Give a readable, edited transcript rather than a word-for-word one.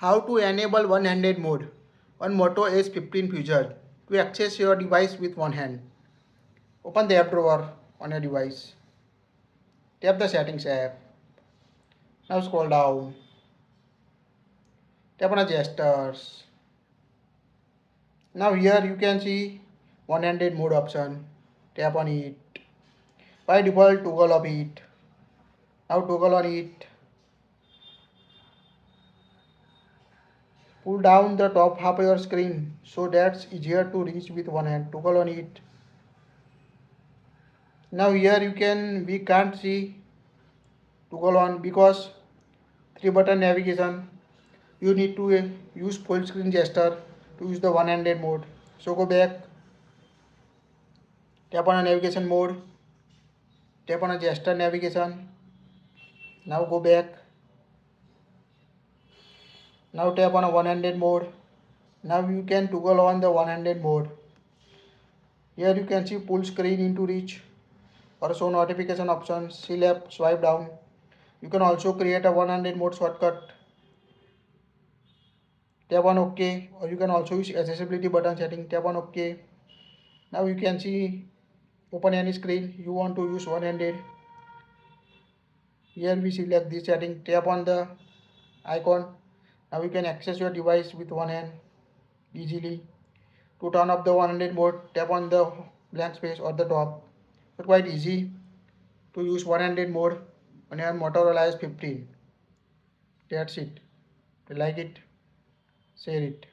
How to enable one-handed mode on Moto Edge 15 Future to access your device with one hand. Open the app drawer on your device. Tap the settings app. Now scroll down. Tap on the gestures. Now here you can see one-handed mode option. Tap on it. By default toggle of it. Now toggle on it. Pull down the top half of your screen so that's easier to reach with one hand. Toggle on it. Now here we can't see toggle on because 3 button navigation. You need to use full screen gesture to use the one-handed mode. So go back, tap on a navigation mode, tap on a gesture navigation. Now go back. Now tap on a one-handed mode. Now you can toggle on the one-handed mode. Here you can see full screen into reach or show notification options. See left, swipe down. You can also create a one-handed mode shortcut. Tap on OK, or you can also use accessibility button setting. Tap on OK. Now you can see open any screen you want to use one-handed. Here we select this setting. Tap on the icon. Now you can access your device with one hand easily. To turn off the one-handed mode, tap on the blank space or the top. It's quite easy to use one-handed mode on your Motorola Edge 15. That's it. If you like it, share it.